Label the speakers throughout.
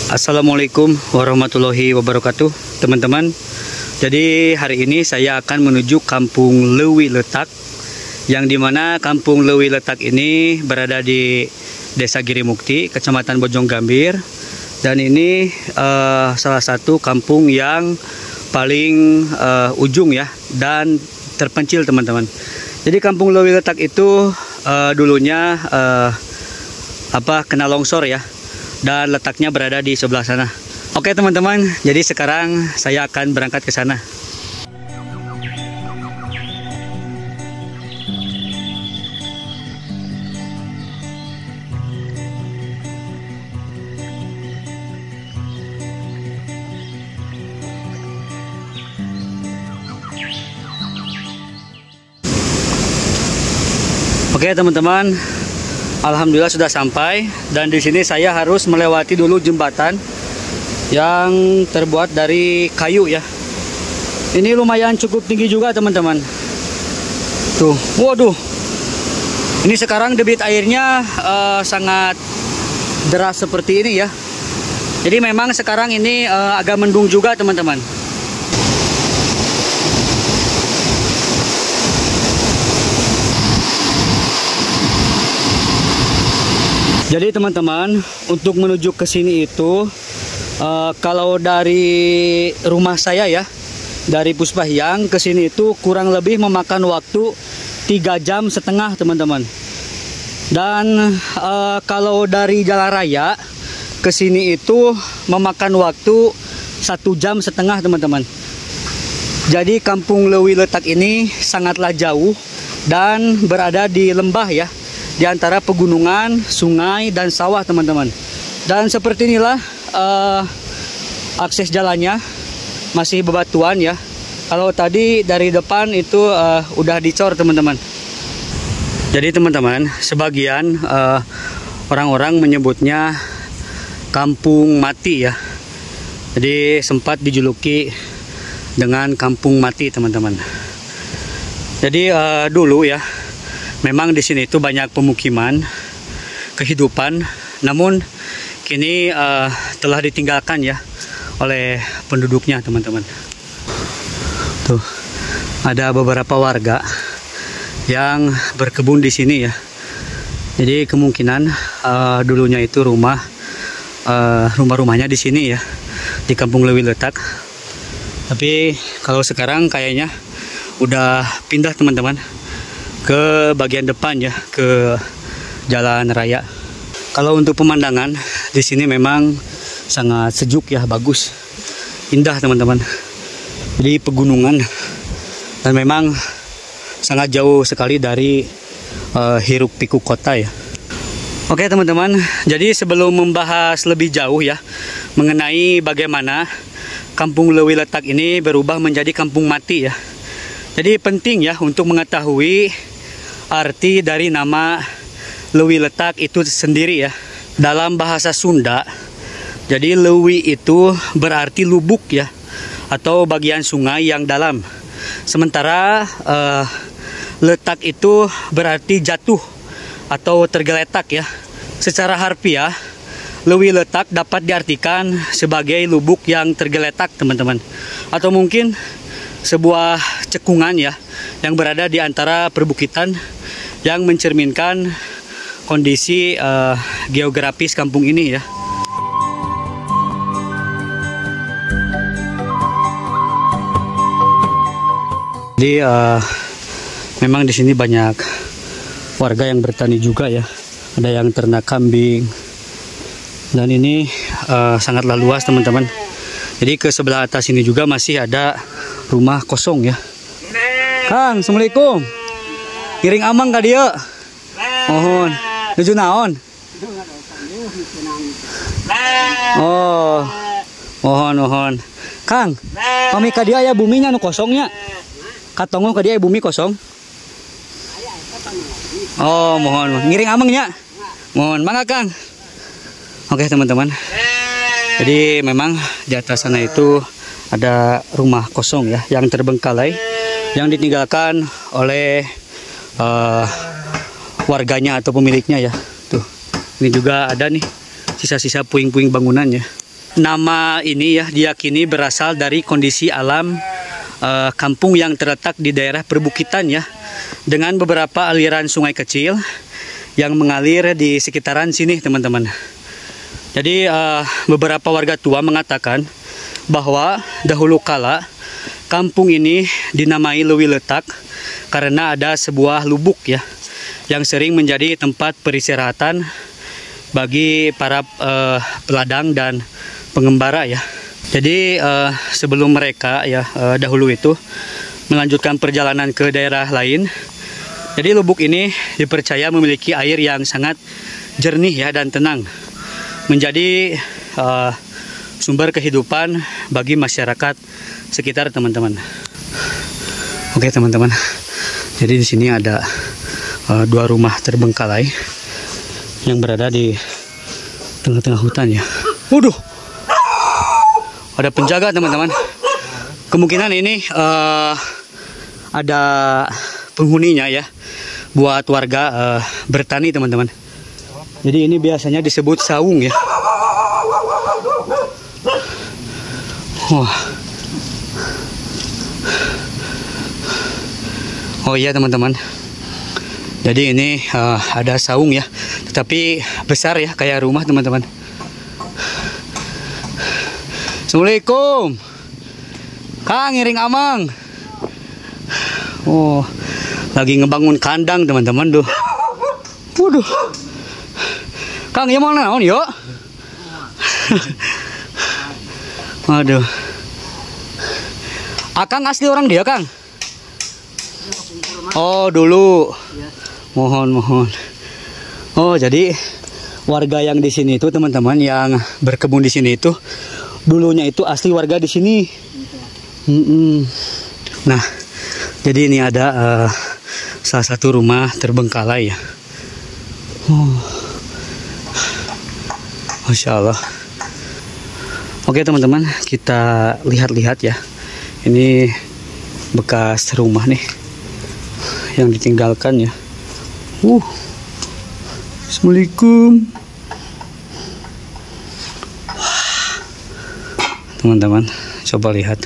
Speaker 1: Assalamualaikum warahmatullahi wabarakatuh, teman-teman. Jadi hari ini saya akan menuju Kampung Leuwi Letak, yang dimana Kampung Leuwi Letak ini berada di Desa Girimukti, Kecamatan Bojonggambir. Dan ini salah satu kampung yang paling ujung ya, dan terpencil, teman-teman. Jadi Kampung Leuwi Letak itu dulunya kena longsor ya, dan letaknya berada di sebelah sana. Oke teman-teman, jadi sekarang saya akan berangkat ke sana. Oke teman-teman, alhamdulillah sudah sampai, dan di sini saya harus melewati dulu jembatan yang terbuat dari kayu ya. Ini lumayan cukup tinggi juga teman-teman. Tuh, waduh. Ini sekarang debit airnya sangat deras seperti ini ya. Jadi memang sekarang ini agak mendung juga teman-teman. Jadi teman-teman, untuk menuju ke sini itu kalau dari rumah saya ya, dari Puspahyang ke sini itu kurang lebih memakan waktu 3,5 jam teman-teman. Dan kalau dari jalan raya ke sini itu memakan waktu 1,5 jam teman-teman. Jadi Kampung Leuwi Letak ini sangatlah jauh dan berada di lembah ya, di antara pegunungan, sungai, dan sawah teman-teman. Dan seperti inilah akses jalannya, masih bebatuan ya. Kalau tadi dari depan itu udah dicor teman-teman. Jadi teman-teman, sebagian orang-orang menyebutnya kampung mati ya. Jadi sempat dijuluki dengan kampung mati teman-teman. Jadi dulu ya, memang di sini itu banyak pemukiman, kehidupan, namun kini telah ditinggalkan ya oleh penduduknya teman-teman. Tuh, ada beberapa warga yang berkebun di sini ya. Jadi kemungkinan dulunya itu rumah-rumahnya di sini ya, di Kampung Leuwi Letak. Tapi kalau sekarang kayaknya udah pindah teman-teman ke bagian depan ya, ke jalan raya. Kalau untuk pemandangan di sini memang sangat sejuk ya, bagus, indah teman-teman. Jadi pegunungan, dan memang sangat jauh sekali dari hiruk pikuk kota ya. Oke teman-teman, jadi sebelum membahas lebih jauh ya mengenai bagaimana Kampung Leuwi Letak ini berubah menjadi kampung mati ya. Jadi penting ya untuk mengetahui arti dari nama Leuwi Letak itu sendiri ya. Dalam bahasa Sunda, jadi Leuwi itu berarti lubuk ya, atau bagian sungai yang dalam. Sementara letak itu berarti jatuh atau tergeletak ya. Secara harfiah, Leuwi Letak dapat diartikan sebagai lubuk yang tergeletak teman-teman, atau mungkin sebuah cekungan ya, yang berada di antara perbukitan, yang mencerminkan kondisi geografis kampung ini ya. Jadi memang di sini banyak warga yang bertani juga ya. Ada yang ternak kambing, dan ini sangatlah luas teman-teman. Jadi ke sebelah atas ini juga masih ada rumah kosong ya. Kang, assalamualaikum. Kiring amang ka dieu. Mohon. Nuju naon? Oh. Mohon. Kang, pami ka dieu aya buminya nu kosongnya. Katongo ka dieu aya bumi kosong. Oh, mohon. Ngiring amangnya. Mohon, mangga Kang. Oke teman-teman. Jadi memang di atas sana itu ada rumah kosong ya, yang terbengkalai, yang ditinggalkan oleh warganya atau pemiliknya ya. Tuh, ini juga ada nih sisa-sisa puing-puing bangunan ya. nama ini ya diyakini berasal dari kondisi alam kampung yang terletak di daerah perbukitan ya, dengan beberapa aliran sungai kecil yang mengalir di sekitaran sini teman-teman. Jadi beberapa warga tua mengatakan bahwa dahulu kala kampung ini dinamai Lewi Letak karena ada sebuah lubuk ya yang sering menjadi tempat peristirahatan bagi para peladang dan pengembara ya. Jadi sebelum mereka ya dahulu itu melanjutkan perjalanan ke daerah lain, jadi lubuk ini dipercaya memiliki air yang sangat jernih ya dan tenang, menjadi sumber kehidupan bagi masyarakat sekitar teman-teman. Oke teman-teman, jadi di sini ada dua rumah terbengkalai yang berada di tengah-tengah hutan ya. Waduh, ada penjaga teman-teman. Kemungkinan ini ada penghuninya ya, buat warga bertani teman-teman. Jadi ini biasanya disebut saung ya. Wah. Oh iya teman-teman. Jadi ini ada saung ya, tetapi besar ya kayak rumah teman-teman. Assalamualaikum. Kang, ngiring amang. Oh, lagi ngebangun kandang teman-teman tuh. Waduh. Kang, ya mana naon yo? Aduh. Akang asli orang dia, Kang? Oh, dulu. Mohon. Oh, jadi warga yang di sini itu teman-teman yang berkebun di sini itu dulunya itu asli warga di sini. Nah, jadi ini ada salah satu rumah terbengkalai ya. Masya Allah. Oke teman-teman, kita lihat-lihat ya. Ini bekas rumah nih yang ditinggalkan ya. Assalamualaikum. Teman-teman, coba lihat.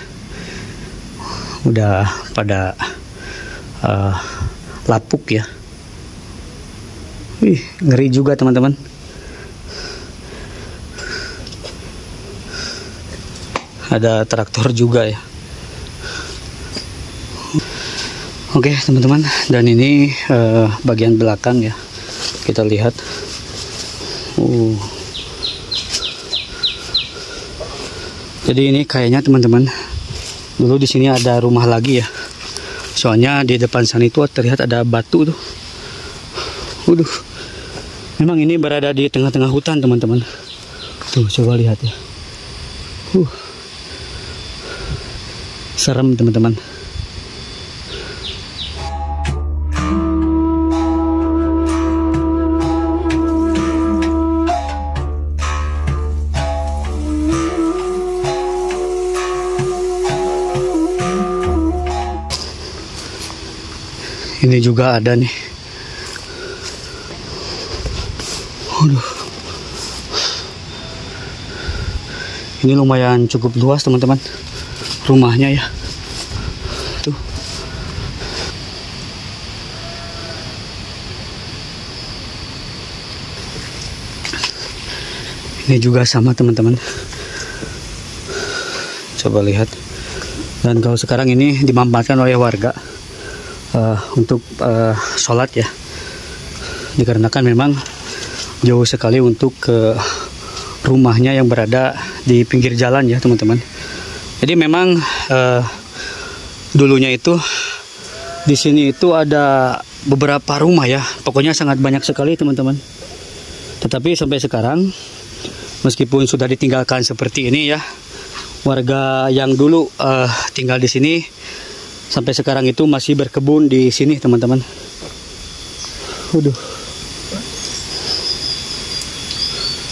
Speaker 1: Udah pada lapuk ya. Wih, ngeri juga teman-teman. Ada traktor juga ya. Oke teman-teman, dan ini bagian belakang ya. Kita lihat. Jadi ini kayaknya teman-teman, dulu di sini ada rumah lagi ya. Soalnya di depan sana itu terlihat ada batu tuh. Waduh. Memang ini berada di tengah-tengah hutan teman-teman. Tuh coba lihat ya. Serem teman-teman. Ini juga ada nih. Aduh. Ini lumayan cukup luas teman-teman rumahnya ya. Tuh. Ini juga sama teman-teman. Coba lihat. Dan kalau sekarang ini dimanfaatkan oleh warga untuk sholat ya, dikarenakan memang jauh sekali untuk ke rumahnya yang berada di pinggir jalan ya teman-teman. Jadi memang dulunya itu di sini itu ada beberapa rumah ya, pokoknya sangat banyak sekali teman-teman. Tetapi sampai sekarang meskipun sudah ditinggalkan seperti ini ya, warga yang dulu tinggal di sini sampai sekarang itu masih berkebun di sini teman-teman. Waduh.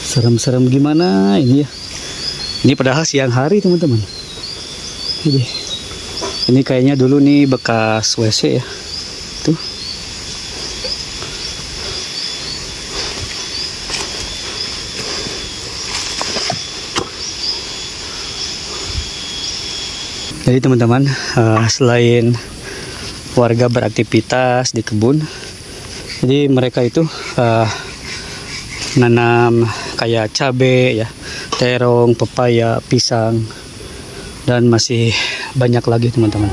Speaker 1: Serem-serem gimana ini ya. Ini padahal siang hari teman-teman. Ini kayaknya dulu nih bekas WC ya. Tuh. Jadi teman-teman, selain warga beraktivitas di kebun, jadi mereka itu nanam kayak cabai ya, terong, pepaya, pisang, dan masih banyak lagi teman-teman.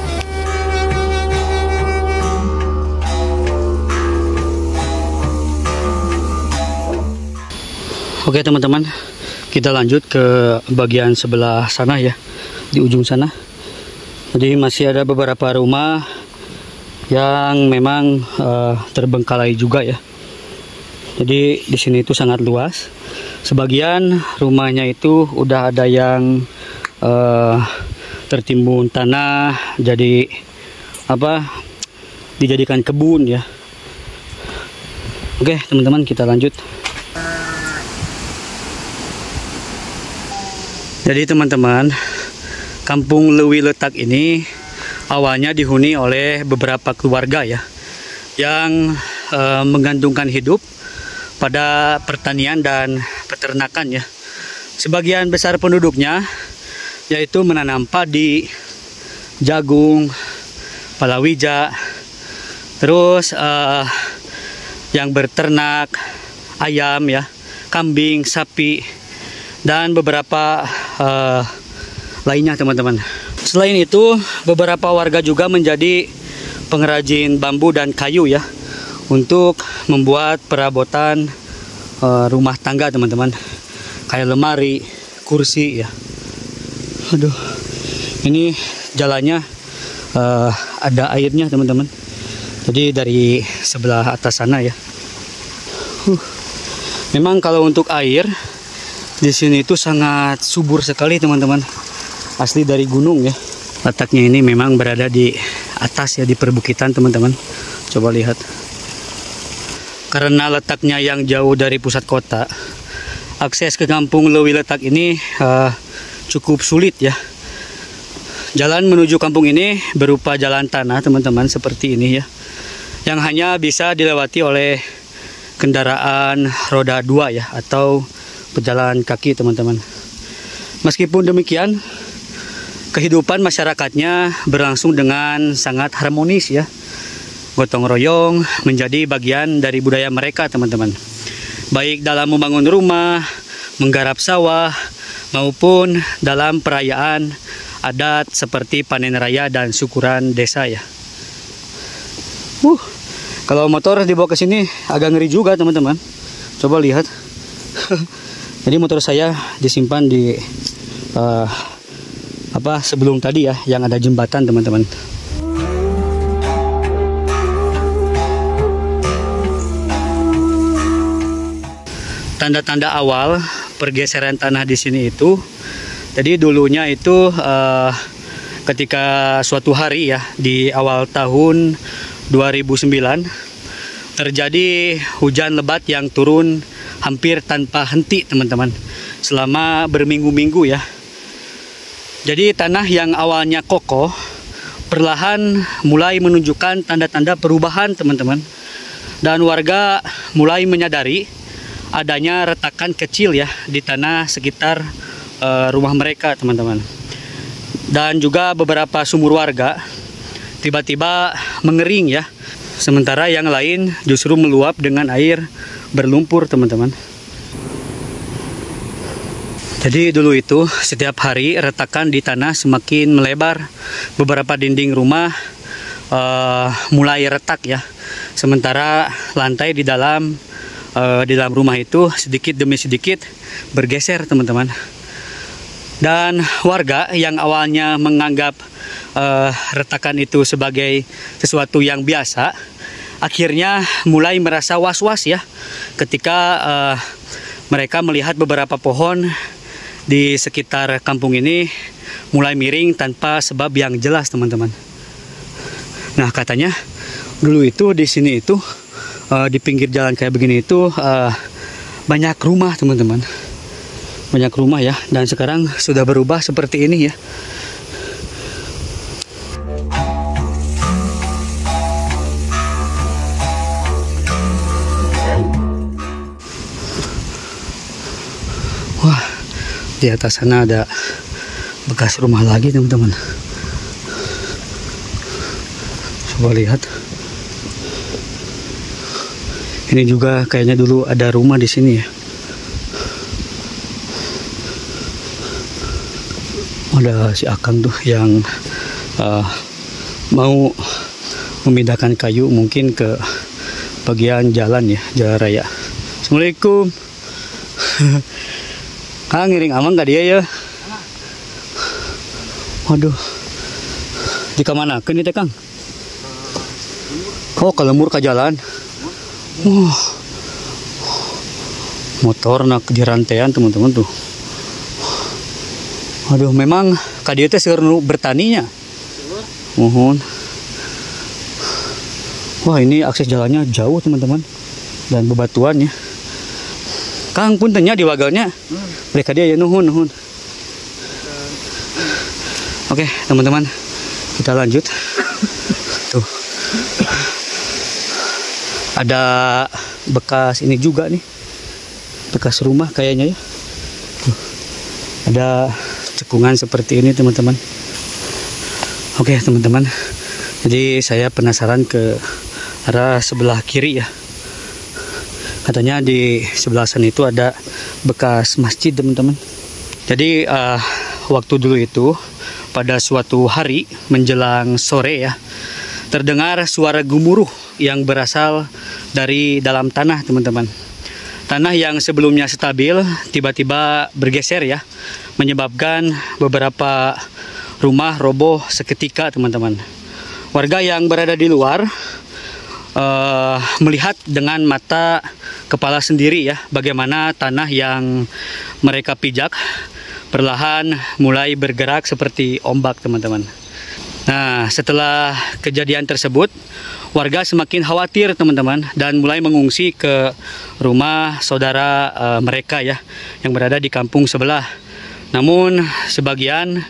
Speaker 1: Oke teman-teman, kita lanjut ke bagian sebelah sana ya, di ujung sana. Jadi masih ada beberapa rumah yang memang terbengkalai juga ya. Jadi di sini itu sangat luas. Sebagian rumahnya itu udah ada yang tertimbun tanah, jadi dijadikan kebun ya. Oke teman-teman, kita lanjut. Jadi teman-teman, Kampung Leuwi Letak ini awalnya dihuni oleh beberapa keluarga ya, yang menggantungkan hidup pada pertanian dan peternakan ya. Sebagian besar penduduknya yaitu menanam padi, jagung, palawija, terus yang berternak ayam ya, kambing, sapi, dan beberapa lainnya teman-teman. Selain itu, beberapa warga juga menjadi pengrajin bambu dan kayu ya, untuk membuat perabotan rumah tangga teman-teman, kayak lemari, kursi ya. Aduh, ini jalannya ada airnya teman-teman. Jadi dari sebelah atas sana ya. Memang kalau untuk air di sini itu sangat subur sekali teman-teman. Asli dari gunung ya. Letaknya ini memang berada di atas ya, di perbukitan teman-teman. Coba lihat. Karena letaknya yang jauh dari pusat kota, akses ke Kampung Leuwi Letak ini cukup sulit ya. Jalan menuju kampung ini berupa jalan tanah teman-teman, seperti ini ya, yang hanya bisa dilewati oleh kendaraan roda 2 ya, atau pejalan kaki teman-teman. Meskipun demikian, kehidupan masyarakatnya berlangsung dengan sangat harmonis ya. Gotong royong menjadi bagian dari budaya mereka teman-teman. Baik dalam membangun rumah, menggarap sawah, maupun dalam perayaan adat seperti panen raya dan syukuran desa ya. Kalau motor dibawa ke sini agak ngeri juga teman-teman. Coba lihat. Jadi motor saya disimpan di sebelum tadi ya, yang ada jembatan teman-teman. Tanda-tanda awal pergeseran tanah di sini itu, jadi dulunya itu ketika suatu hari ya, di awal tahun 2009 terjadi hujan lebat yang turun hampir tanpa henti teman-teman, selama berminggu-minggu ya. Jadi tanah yang awalnya kokoh perlahan mulai menunjukkan tanda-tanda perubahan teman-teman, dan warga mulai menyadari adanya retakan kecil ya di tanah sekitar rumah mereka teman-teman. Dan juga beberapa sumur warga tiba-tiba mengering ya, sementara yang lain justru meluap dengan air berlumpur teman-teman. Jadi dulu itu setiap hari retakan di tanah semakin melebar. Beberapa dinding rumah mulai retak ya, sementara lantai di dalam rumah itu sedikit demi sedikit bergeser teman-teman. Dan warga yang awalnya menganggap retakan itu sebagai sesuatu yang biasa, akhirnya mulai merasa was-was ya, ketika mereka melihat beberapa pohon di sekitar kampung ini mulai miring tanpa sebab yang jelas teman-teman. Nah katanya dulu itu di sini itu di pinggir jalan kayak begini itu banyak rumah teman-teman, banyak rumah ya, dan sekarang sudah berubah seperti ini ya. Wah, di atas sana ada bekas rumah lagi teman-teman. Coba lihat. Ini juga kayaknya dulu ada rumah di sini ya. Ada si Akang tuh yang mau memindahkan kayu mungkin ke bagian jalan ya, jalan raya. Assalamualaikum. Kang ngiring amang gak dia ya? Waduh. Di kemana? Ke ini teh Kang? Oh, ke lembur ke jalan. Motor nak di rantaian teman-teman tuh. Aduh, memang kadieu teh seueur nu bertaninya. Mohon. Wah, ini akses jalannya jauh teman-teman dan bebatuan ya. Kang puntennya di wagalnya. Mereka dia ya nuhun. Oke, teman-teman. Kita lanjut. Tuh. Ada bekas ini juga nih. Bekas rumah kayaknya ya. Tuh. Ada cekungan seperti ini teman-teman. Oke teman-teman. Jadi saya penasaran ke arah sebelah kiri ya. Katanya di sebelah sana itu ada bekas masjid teman-teman. Jadi waktu dulu itu pada suatu hari menjelang sore ya, terdengar suara gemuruh yang berasal dari dalam tanah teman-teman. Tanah yang sebelumnya stabil tiba-tiba bergeser ya, menyebabkan beberapa rumah roboh seketika teman-teman. Warga yang berada di luar melihat dengan mata kepala sendiri ya, bagaimana tanah yang mereka pijak perlahan mulai bergerak seperti ombak teman-teman. Nah, setelah kejadian tersebut, warga semakin khawatir teman-teman dan mulai mengungsi ke rumah saudara mereka ya yang berada di kampung sebelah. Namun sebagian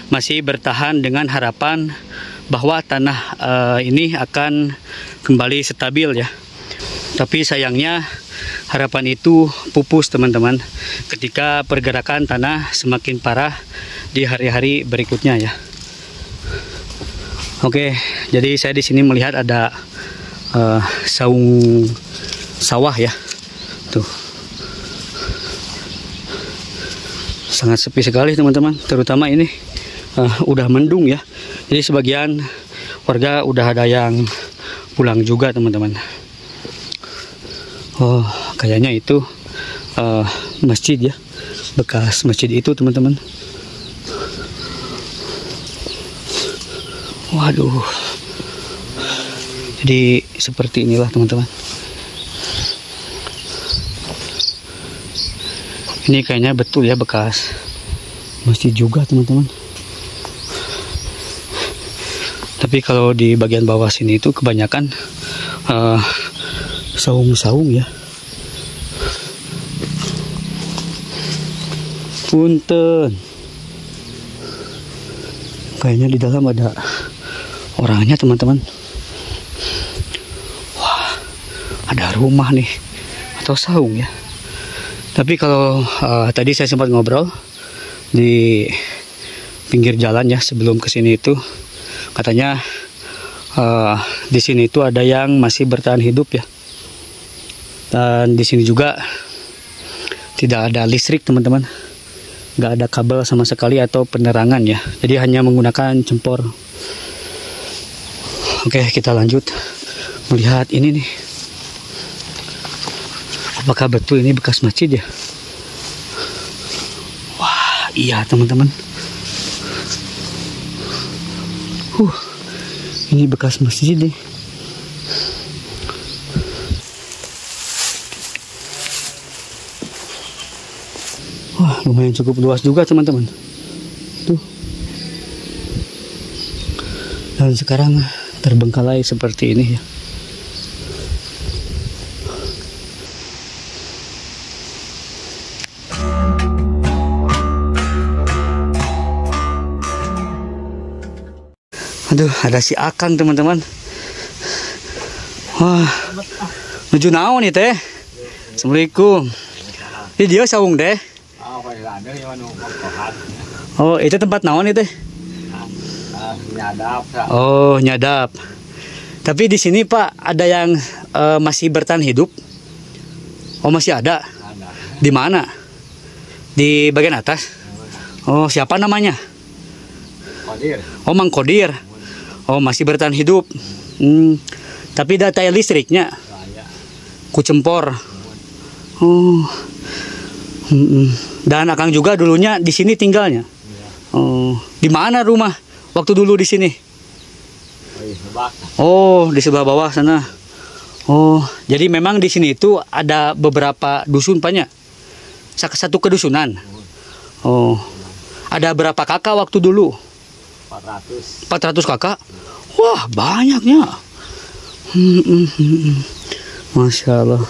Speaker 1: masih bertahan dengan harapan bahwa tanah ini akan kembali stabil ya. Tapi sayangnya harapan itu pupus teman-teman ketika pergerakan tanah semakin parah di hari-hari berikutnya ya. Oke, jadi saya di sini melihat ada saung sawah ya. Tuh. Sangat sepi sekali teman-teman, terutama ini udah mendung ya. Jadi sebagian warga udah ada yang pulang juga teman-teman. Oh, kayaknya itu masjid ya. Bekas masjid itu teman-teman. Waduh. Jadi seperti inilah teman-teman. Ini kayaknya betul ya bekas masjid juga teman-teman. Tapi kalau di bagian bawah sini itu kebanyakan saung-saung ya. Punten. Kayaknya di dalam ada orangnya teman-teman. Wah, ada rumah nih atau saung ya. Tapi kalau tadi saya sempat ngobrol di pinggir jalan ya sebelum kesini itu, katanya di sini itu ada yang masih bertahan hidup ya. Dan di sini juga tidak ada listrik teman-teman, nggak ada kabel sama sekali atau penerangan ya. Jadi hanya menggunakan cempor. Oke, kita lanjut melihat ini nih. Apakah betul ini bekas masjid ya? Wah, iya teman-teman. Ini bekas masjid nih. Wah, lumayan cukup luas juga teman-teman. Tuh. Dan sekarang terbengkalai seperti ini ya. Aduh, ada si Akang teman-teman. Wah, menuju naon nih teh? Assalamualaikum. Ini dia saung deh. Oh, itu tempat naon itu?
Speaker 2: Nyadap.
Speaker 1: Oh, nyadap. Tapi di sini Pak ada yang masih bertahan hidup? Oh masih ada?
Speaker 2: Ada.
Speaker 1: Di mana? Di bagian atas? Oh siapa namanya?
Speaker 2: Kodir.
Speaker 1: Oh Mang Kodir. Oh masih bertahan hidup. Tapi data listriknya
Speaker 2: Saya.
Speaker 1: kucempor. Oh. Dan Akang juga dulunya di sini tinggalnya.
Speaker 2: Iya.
Speaker 1: Oh, di mana rumah waktu dulu di sini?
Speaker 2: Sebak.
Speaker 1: Oh, di sebelah bawah sana. Oh, jadi memang di sini itu ada beberapa dusun banyak. Satu kedusunan. Oh. Ada berapa kakak waktu dulu?
Speaker 2: 400.
Speaker 1: 400 kakak? Wah, banyaknya. Masya Allah.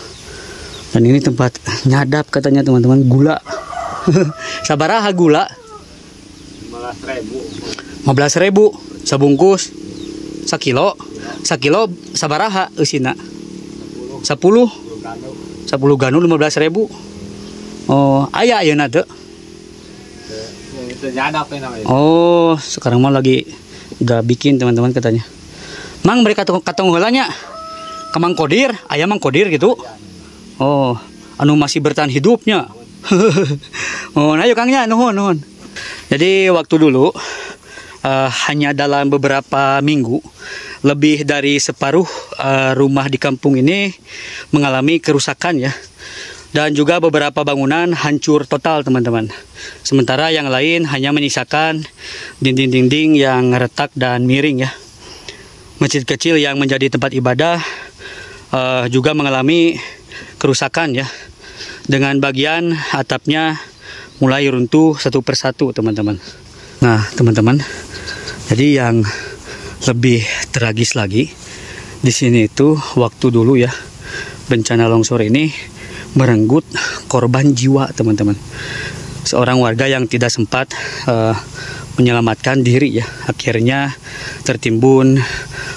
Speaker 1: Dan ini tempat nyadap katanya teman-teman, gula. Sabaraha gula?
Speaker 2: 15.000.
Speaker 1: 15.000 sabungkus. Sakilo. Sakilo sabaraha eusina? 10. 10 ganu 15.000. Oh, aya ayeuna teu?
Speaker 2: Itu nyadap namanya.
Speaker 1: Oh, sekarang mah lagi udah bikin teman-teman katanya. Mang mereka katong heulanya ke Mang Kodir, aya Mang Kodir gitu. Oh, anu masih bertahan hidupnya. Oh, nah yuk Kangnya, nuhun. Jadi waktu dulu hanya dalam beberapa minggu lebih dari separuh rumah di kampung ini mengalami kerusakan ya. Dan juga beberapa bangunan hancur total teman-teman. Sementara yang lain hanya menyisakan dinding-dinding yang retak dan miring ya. Masjid kecil yang menjadi tempat ibadah juga mengalami kerusakan ya. Dengan bagian atapnya mulai runtuh satu persatu teman-teman. Nah teman-teman, jadi yang lebih tragis lagi di sini itu waktu dulu ya bencana longsor ini merenggut korban jiwa teman-teman. Seorang warga yang tidak sempat menyelamatkan diri ya, akhirnya tertimbun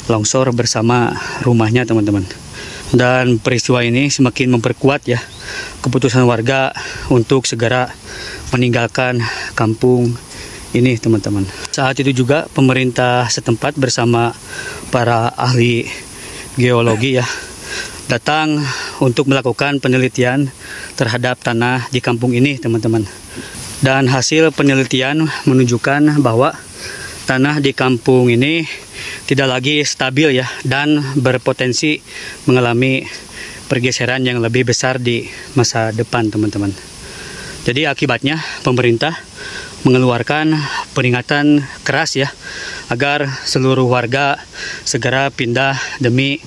Speaker 1: longsor bersama rumahnya teman-teman. Dan peristiwa ini semakin memperkuat ya keputusan warga untuk segera meninggalkan kampung ini teman-teman. Saat itu juga pemerintah setempat bersama para ahli geologi ya datang untuk melakukan penelitian terhadap tanah di kampung ini teman-teman. Dan hasil penelitian menunjukkan bahwa tanah di kampung ini tidak lagi stabil ya dan berpotensi mengalami pergeseran yang lebih besar di masa depan teman-teman. Jadi akibatnya pemerintah mengeluarkan peringatan keras ya agar seluruh warga segera pindah demi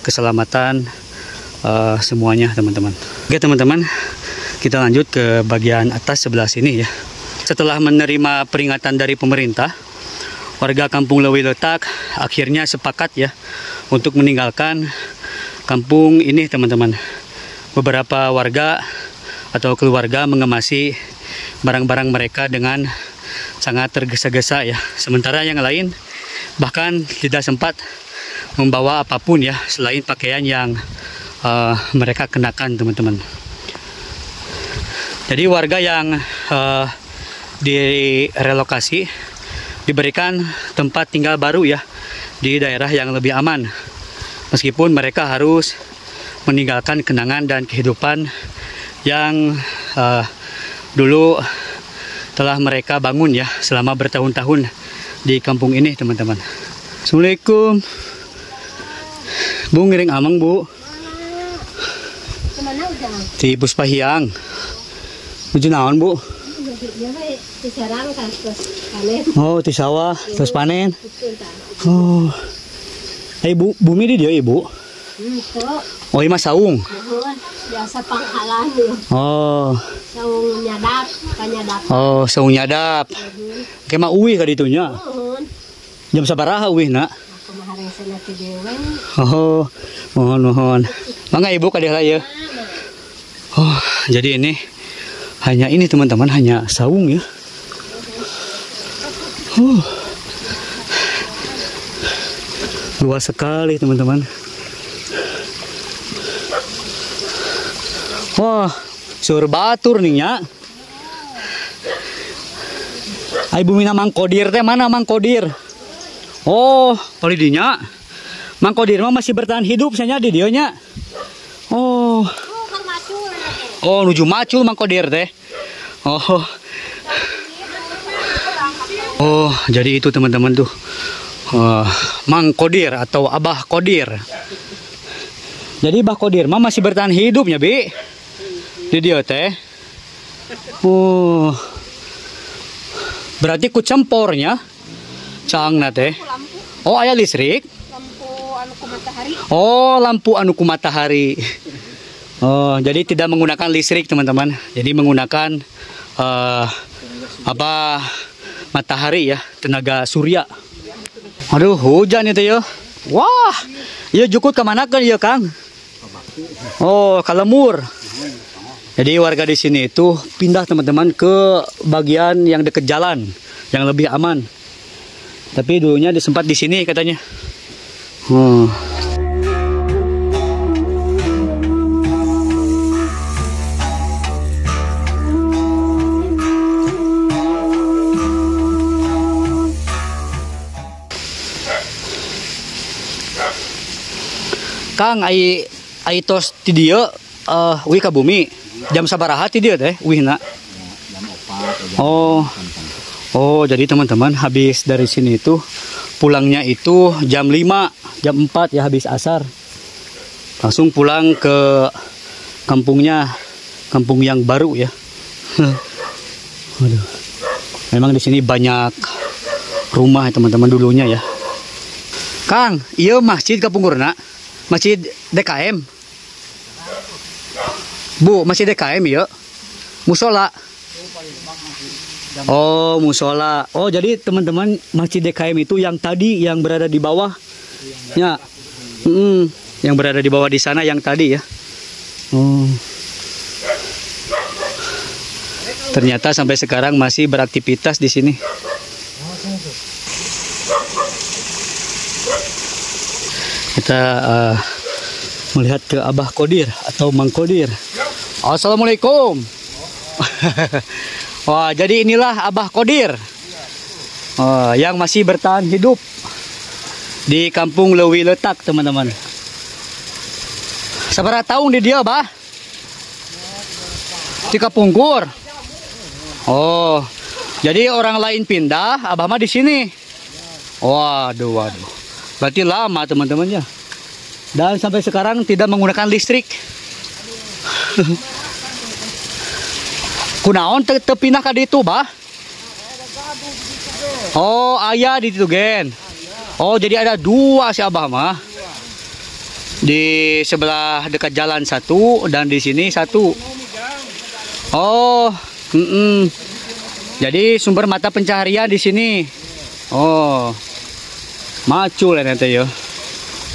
Speaker 1: keselamatan semuanya teman-teman. Oke teman-teman, kita lanjut ke bagian atas sebelah sini ya. Setelah menerima peringatan dari pemerintah, warga kampung Lewi Letak akhirnya sepakat ya untuk meninggalkan kampung ini teman-teman. Beberapa warga atau keluarga mengemasi barang-barang mereka dengan sangat tergesa-gesa ya. Sementara yang lain bahkan tidak sempat membawa apapun ya selain pakaian yang mereka kenakan teman-teman. Jadi warga yang direlokasi diberikan tempat tinggal baru ya di daerah yang lebih aman. Meskipun mereka harus meninggalkan kenangan dan kehidupan yang dulu telah mereka bangun ya selama bertahun-tahun di kampung ini teman-teman. Assalamualaikum. Bu ngiring amang bu.
Speaker 3: Kemana udah?
Speaker 1: Di Puspahyang. Tujuh naon bu? Oh di sawah terus panen. Oh. Bu bumi di dia ibu. Oh ini mah saung.
Speaker 3: Biasa panghalan.
Speaker 1: Oh.
Speaker 3: Saung nyadap, kanyadap.
Speaker 1: Oh saung nyadap. Kayak mah uwih ka ditunya. Jam sabaraha uwih nak?
Speaker 3: Kemarin sana ti dewen.
Speaker 1: Oh, mohon. Mangga ibu ka dieu ya. Oh, jadi ini hanya ini teman-teman, hanya saung ya. Luas sekali teman-teman. Wah, sur batur nih ya. Ibu mina Mang Kodir teh mana Mang Kodir? Oh, palidinya. Mang Kodir mah masih bertahan hidup saya di dionya. Oh. Oh, nuju macul Mang Kodir teh. Oh. Oh, jadi itu teman-teman tuh. Mang Kodir atau Abah Kodir. Jadi Abah Kodir mah masih bertahan hidupnya, Bi. Di dia teh. Oh. Berarti ku cempornya. Cangna teh. Oh, aya listrik.
Speaker 3: Lampu anu ku matahari.
Speaker 1: Oh, lampu anu ku matahari. Oh, jadi tidak menggunakan listrik, teman-teman. Jadi menggunakan matahari ya, tenaga surya. Aduh, hujan itu ya. Wah, ya jukut kemana kan ya, Kang? Oh, ke Lemur. Jadi warga di sini itu pindah teman-teman ke bagian yang dekat jalan, yang lebih aman. Tapi dulunya disempat di sini katanya. Kang, ai tos ti dieu wih ka bumi. Jam sabaraha ti dieu teh wihna? Oh. Oh, jadi teman-teman habis dari sini itu pulangnya itu jam 5, jam 4 ya habis asar. Langsung pulang ke kampungnya, kampung yang baru ya. Waduh. Memang di sini banyak rumah ya teman-teman dulunya ya. Kang, iya masjid kapungkurna? Masjid DKM. Bu, masjid DKM ya? Musola. Oh, musola. Oh, jadi teman-teman masjid DKM itu yang tadi yang berada di bawah. Ya. Yang berada di bawah di sana yang tadi ya. Oh. Ternyata sampai sekarang masih beraktivitas di sini. Kita melihat ke Abah Kodir atau Mang Kodir. Assalamualaikum. Wah, jadi inilah Abah Kodir yang masih bertahan hidup di kampung Leuwi Letak, teman-teman. Sabaraha tahun di dia, Bah? 3 pungkur. Oh, jadi orang lain pindah, Abah mah di sini. Waduh. Berarti lama, teman-teman ya. Dan sampai sekarang tidak menggunakan listrik. Kunaon tepindah ka ditu, Bah? Oh, ayah di situ gen. Oh, jadi ada 2 si Abah mah. Di sebelah dekat jalan 1 dan di sini 1. Oh, jadi sumber mata pencaharian di sini. Oh, macul ya nanti yo.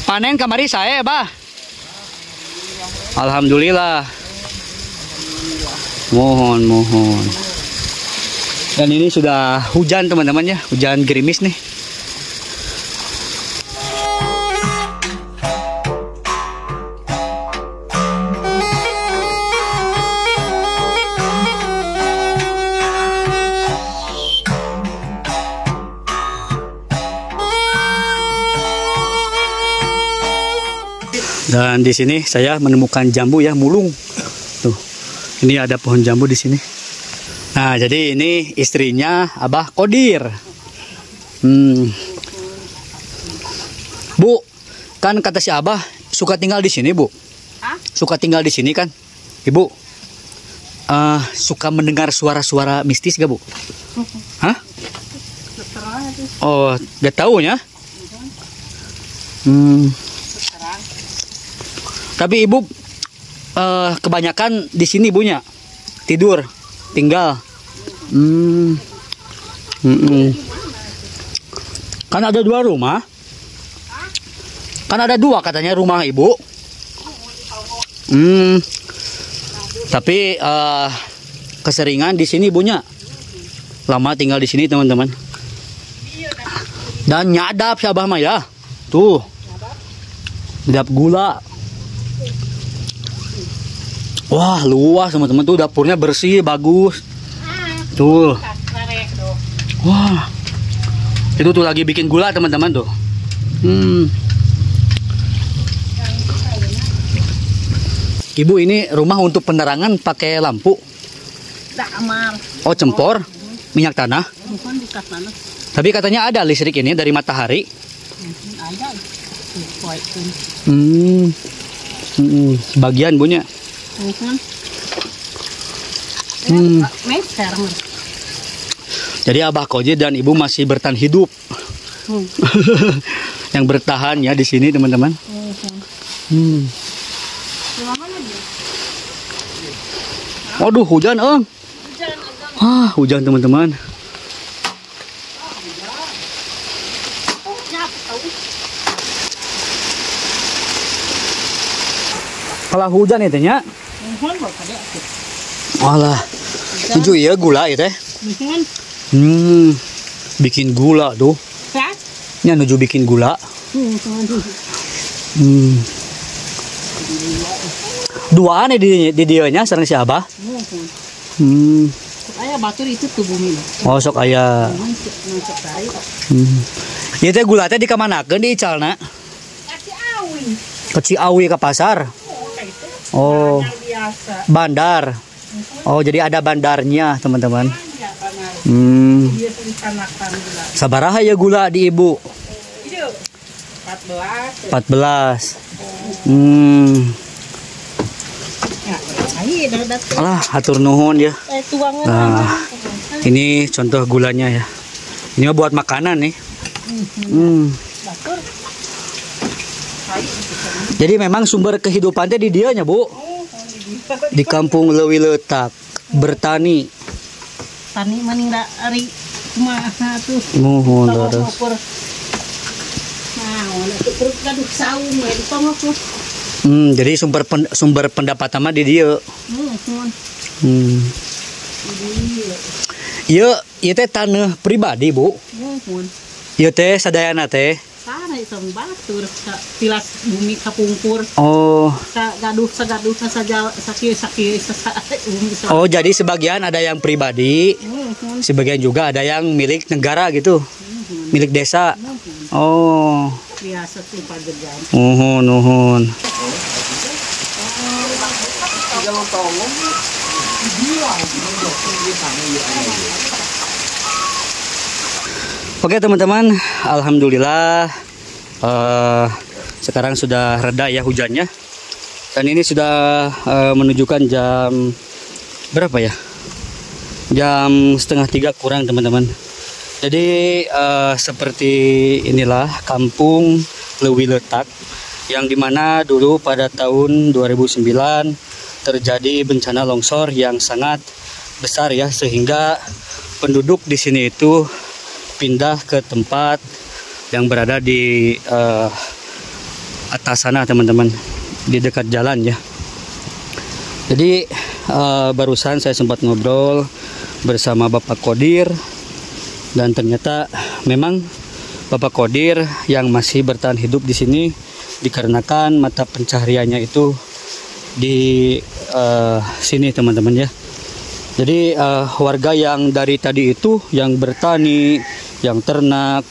Speaker 1: Panen kamari saya, Bah. Alhamdulillah. Mohon. Dan ini sudah hujan teman-teman ya, hujan gerimis nih. Dan di sini saya menemukan jambu ya, mulung. Tuh. Ini ada pohon jambu di sini. Nah, jadi ini istrinya Abah Kodir. Bu, kan kata si Abah suka tinggal di sini, Bu. Hah? Suka tinggal di sini kan, Ibu? Suka mendengar suara-suara mistis gak, Bu? Hah? Oh, gak tahu ya? Tapi Ibu kebanyakan di sini Bunya tidur, tinggal. Kan ada 2 rumah. Kan ada 2 katanya rumah Ibu. Tapi keseringan di sini Bunya. Lama tinggal di sini teman-teman. Dan nyadap si Abah mah ya. Tuh. Nyadap gula. Wah, luas teman-teman, tuh dapurnya bersih, bagus. Tuh. Wah. Itu tuh lagi bikin gula teman-teman tuh. Ibu, ini rumah untuk penerangan pakai lampu.
Speaker 3: Damar.
Speaker 1: Oh, cempor, minyak tanah.
Speaker 3: Bukan bekas tanah.
Speaker 1: Tapi katanya ada listrik ini dari matahari.
Speaker 3: Ada.
Speaker 1: Sebagian punya.
Speaker 3: Bukan. Meter.
Speaker 1: Jadi Abah Koji dan Ibu masih bertahan hidup. Yang bertahan ya di sini, teman-teman. Waduh, hujan, Eng. Hujan, teman-teman. Kalau hujan itu nya. Walah. Tujuh ya gula itu teh. Bikin gula tuh. Nya nuju bikin gula. Dua nih di dia nya sareng si Abah.
Speaker 3: Ayah batur itu tuh bumi.
Speaker 1: Oh, sok aya. Ieu teh gula teh dikamanakeun di Icalna? Ke Ciawi ke pasar. Oh. Bandar. Oh, jadi ada bandarnya, teman-teman. Sabaraha ya gula di Ibu? 14. Alah, hatur nuhun ya. Nah, ini contoh gulanya ya. Ini buat makanan nih. Jadi memang sumber kehidupannya di dianya, Bu. Di kampung Leuwi Leutak, bertani.
Speaker 3: Tani maning ari kumaha tuh.
Speaker 1: Mohon terus. Jadi sumber pendapatan mah di dia. Ieu teh tanah pribadi, Bu. Ieu teh sadayana teh.
Speaker 3: Sana itu batur tilas bumi kapungkur.
Speaker 1: Oh.
Speaker 3: Gaduh saja sakit.
Speaker 1: Oh, jadi sebagian ada yang pribadi. Sebagian juga ada yang milik negara gitu. Milik desa. Oh.
Speaker 3: Biasa tuh pajegan.
Speaker 1: Nuhun. Oke, teman-teman, alhamdulillah sekarang sudah reda ya hujannya. Dan ini sudah menunjukkan jam berapa ya? Jam 2:30 kurang, teman-teman. Jadi seperti inilah kampung Leuwi Leutak, yang dimana dulu pada tahun 2009 terjadi bencana longsor yang sangat besar ya, sehingga penduduk di sini itu pindah ke tempat yang berada di atas sana, teman-teman, di dekat jalan ya. Jadi barusan saya sempat ngobrol bersama Bapak Kodir, dan ternyata memang Bapak Kodir yang masih bertahan hidup di sini dikarenakan mata pencahariannya itu di sini, teman-teman ya. Jadi warga yang dari tadi itu yang bertani, yang ternak,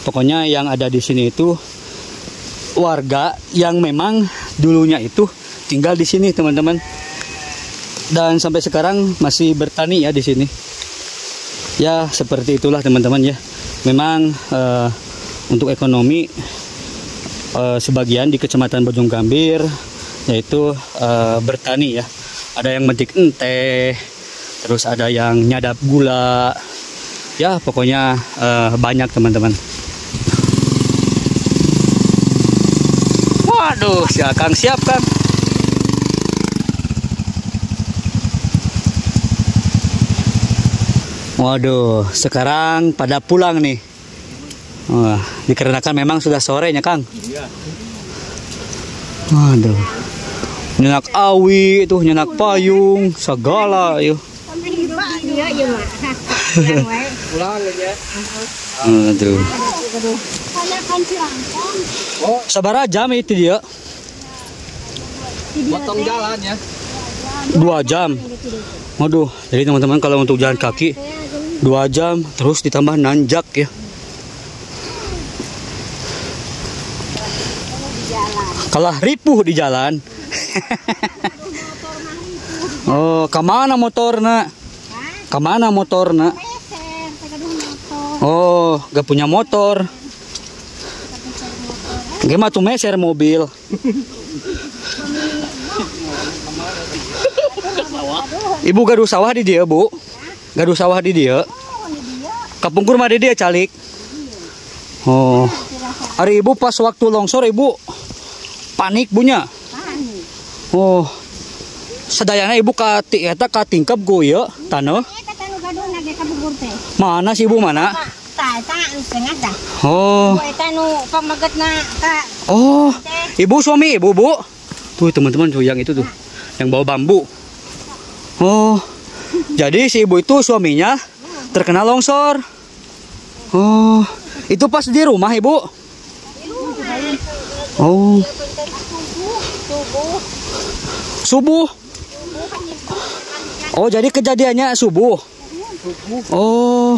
Speaker 1: pokoknya yang ada di sini itu warga yang memang dulunya itu tinggal di sini, teman-teman. Dan sampai sekarang masih bertani ya di sini. Ya, seperti itulah, teman-teman ya. Memang untuk ekonomi sebagian di Kecamatan Bojonggambir yaitu bertani ya. Ada yang metik ente, terus ada yang nyadap gula. Ya, pokoknya banyak, teman-teman. Waduh, si Akang siap, Kang. Waduh, sekarang pada pulang nih. Wah, dikarenakan memang sudah sorenya, Kang.
Speaker 2: Iya.
Speaker 1: Waduh. Nyenak awi itu, nyenak payung, segala yuk.
Speaker 2: Pulang aja.
Speaker 1: Aduh. Oh, sabaraha jam itu dia?
Speaker 2: Potong jalan ya.
Speaker 1: 2 jam. Waduh, jadi teman-teman kalau untuk jalan kaki 2 jam, terus ditambah nanjak ya. Kalah ripuh di jalan. Oh, kemana motorna? Kemana motorna? Oh, gak punya motor. Gimana tuh meser mobil? Ibu gaduh sawah di dia, Bu? Gaduh sawah di dia? Kapungkur mah di dia calik. Oh. Hari ibu pas waktu longsor ibu panik bunya. Oh. Sadayana ibu ka eta ka tingkep go ya taneuh. Mana sih ibu mana? Oh. Oh. Ibu suami ibu, Bu. Tuh teman-teman tuh yang itu tuh. Yang bawa bambu. Oh. Jadi si ibu itu suaminya terkena longsor. Oh. Itu pas di rumah ibu? Oh. Subuh. Oh, jadi kejadiannya subuh. Oh.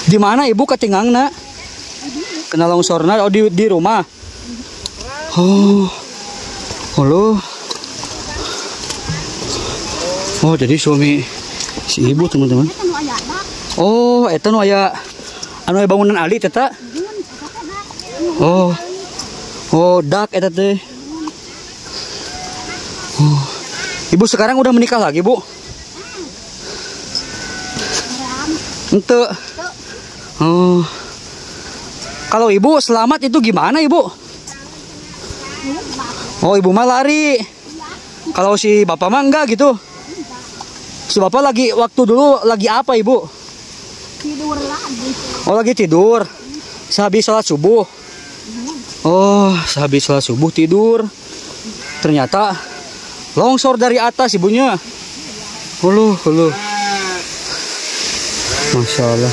Speaker 1: Di mana ibu ketinggalan? Kena longsorna oh di rumah. Oh. Halo. Oh, jadi suami si ibu teman-teman. Oh, eta nu aya anu bangunan ali teh. Oh. Oh, dak eta teh. Oh. Ibu sekarang udah menikah lagi, Bu? Ente. Oh. Kalau ibu selamat itu gimana, Ibu? Oh, ibu mah lari. Kalau si bapak mah enggak gitu. Si bapak lagi waktu dulu lagi apa, Ibu?
Speaker 3: Tidur lagi.
Speaker 1: Oh, lagi tidur. Sehabis sholat subuh. Oh, sehabis sholat subuh tidur. Ternyata longsor dari atas ibunya. Hulu. Masya Allah.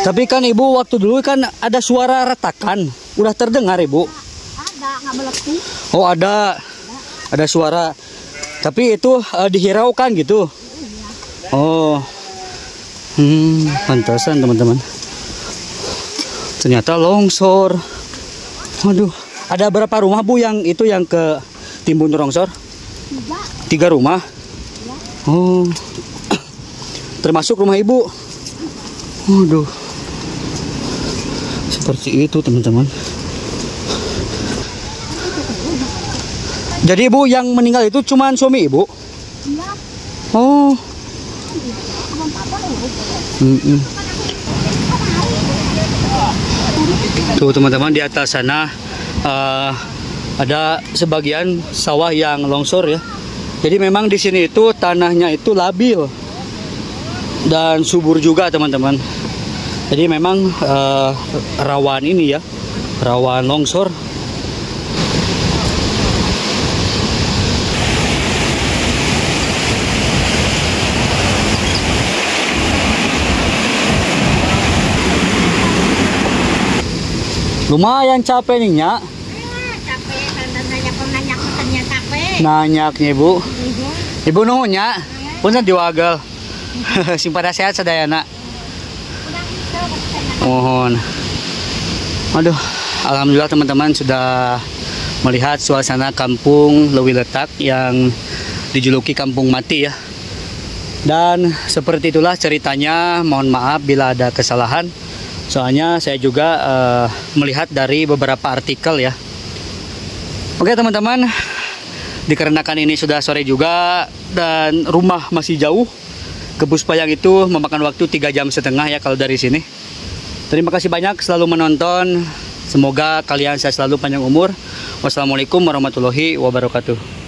Speaker 1: Tapi kan ibu waktu dulu kan ada suara retakan. Udah terdengar ibu?
Speaker 3: Ada, nggak melepuh.
Speaker 1: Oh ada. Ada suara. Tapi itu dihiraukan gitu. Oh. Pantasan teman-teman. Ternyata longsor. Waduh. Ada berapa rumah Bu yang itu yang ke timbun longsor? 3 rumah. Oh. Termasuk rumah ibu. Waduh. Seperti itu teman-teman. Jadi ibu yang meninggal itu cuman suami ibu? Oh. Tuh teman-teman di atas sana ada sebagian sawah yang longsor ya. Jadi memang di sini itu tanahnya itu labil dan subur juga teman-teman. Jadi memang rawan ini ya, rawan longsor. Lumayan capek nih Nyak. Nanyaknya ibu. Ibu nuhunnya. Punten diwagel. Simpada sehat sadayana. Mohon. Aduh, alhamdulillah teman-teman sudah melihat suasana kampung Leuwi Letak yang dijuluki kampung mati ya. Dan seperti itulah ceritanya. Mohon maaf bila ada kesalahan. Soalnya saya juga melihat dari beberapa artikel ya. Oke teman-teman, dikarenakan ini sudah sore juga dan rumah masih jauh, ke Puspayang itu memakan waktu 3,5 jam ya kalau dari sini. Terima kasih banyak selalu menonton. Semoga kalian sehat selalu, panjang umur. Wassalamualaikum warahmatullahi wabarakatuh.